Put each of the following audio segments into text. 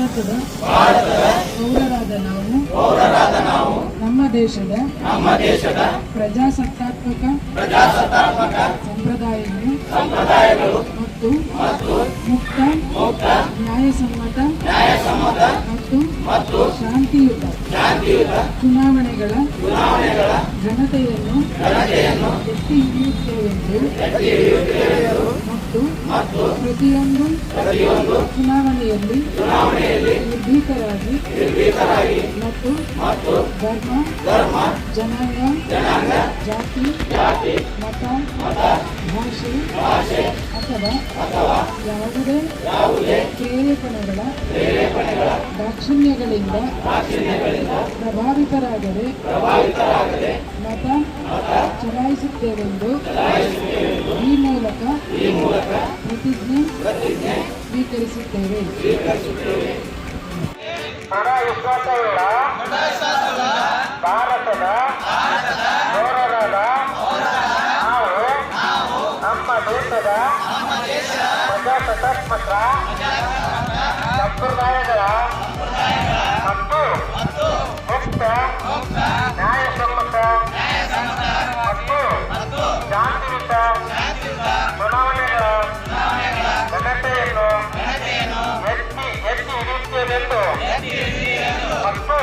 ಭಾರತದ ಪೌರರಾದ ನಾವು ನಮ್ಮ ದೇಶದ ಪ್ರಜಾಸತ್ತಾತ್ಮಕ ಸಂಪ್ರದಾಯಗಳು ಮತ್ತು ಮುಕ್ತ ನ್ಯಾಯಸಮ್ಮತ ಮತ್ತು ಶಾಂತಿಯುತ ಚುನಾವಣೆಗಳ ಘನತೆಯನ್ನು ಎತ್ತಿ ಹಿಡಿಯುತ್ತೇವೆಂದು ಮತ್ತು ಪ್ರತಿಯೊಂದು ಚುನಾವಣೆಯಲ್ಲಿ ನಿರ್ಭೀತರಾಗಿ ಮತ್ತು ಧರ್ಮ ಜನಾಂಗ ಜಾತಿ ಮತ ಭಾಷೆ ಅಥವಾ ಯಾವುದೇ ಪ್ರೇರೇಪಣೆಗಳ ದಾಕ್ಷಿಣ್ಯಗಳಿಂದ ಪ್ರಭಾವಿತರಾಗದೆ ಮತ ಚಲಾಯಿಸುತ್ತೇವೆಂದು ಈ ಮೂಲಕ ಪ್ರತಿಜ್ಞೆ ಸ್ವೀಕರಿಸುತ್ತೇವೆ. ವಿಶ್ವಾಸವುಳ್ಳ ಭಾರತದ ಪೌರರಾದ ನಾವು ನಮ್ಮ ದೇಶದ ಪ್ರಜಾಸತ್ತಾತ್ಮಕ ಸಂಪ್ರದಾಯಗಳ ಮತ್ತು ಮುಕ್ತ ನ್ಯಾಯಸಮ್ಮತ ಮತ್ತು ಶಾಂತಿಯುತ ಚುನಾವಣೆಗಳ ಘನತೆಯನ್ನು ಎತ್ತಿ ಹಿಡಿಯುತ್ತೇವೆಂದು ಮತ್ತು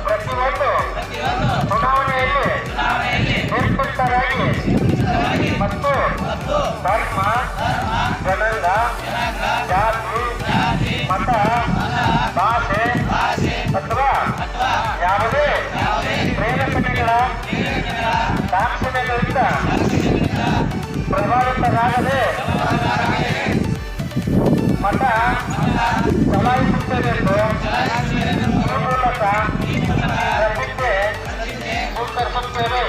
ಪ್ರತಿಯೊಂದು ಚುನಾವಣೆಯಲ್ಲಿ ನಿರ್ದಿಷ್ಟರಾಗಿ ಮತ್ತು ಧರ್ಮ ಜನಾಂಗ ಜಾತಿ ಮತ ಭಾಷೆ ಅಥವಾ ಯಾವುದೇ ಪ್ರೇರೇಪಣೆಗಳ ದಾಕ್ಷಿಣ್ಯಗಳಿಂದ ಪ್ರಭಾವಿತರಾಗದೆ ಮತ ಚಲಾಯಿಸುತ್ತೇವೆಂದು ಈ ಮೂಲಕ ಪ್ರತಿಜ್ಞೆ ಸ್ವೀಕರಿಸುತ್ತೇವೆ.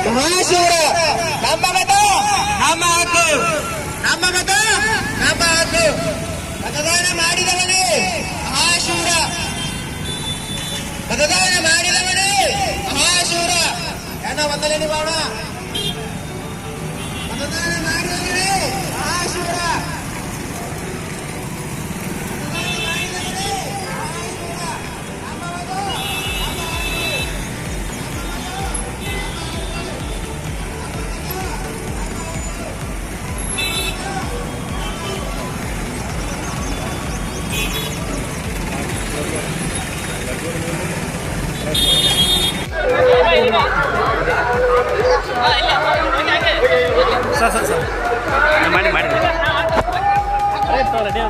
ಮಹಾಶಿವರ ನಮ್ಮ ಮತ ನಮ್ಮ ಹಕ್ಕು, ನಮ್ಮ ಮತ ನಮ್ಮ ಹಕ್ಕು. ಮತದಾನ ಮಾಡಿದವನೇ ಮಹಾಶಿವರ, ಮತದಾನ ಮಾಡಿದವನೇ ಮಹಾಶಿವರ. ಏನೋ ಒಂದಲೇ ನಿಭಾವಣ. ಮತದಾನ ಮಾಡಿದವನೇ ಮಹಾಶಿವರ. ಸರ್ ಮಾಡಿ ರೆಡಿ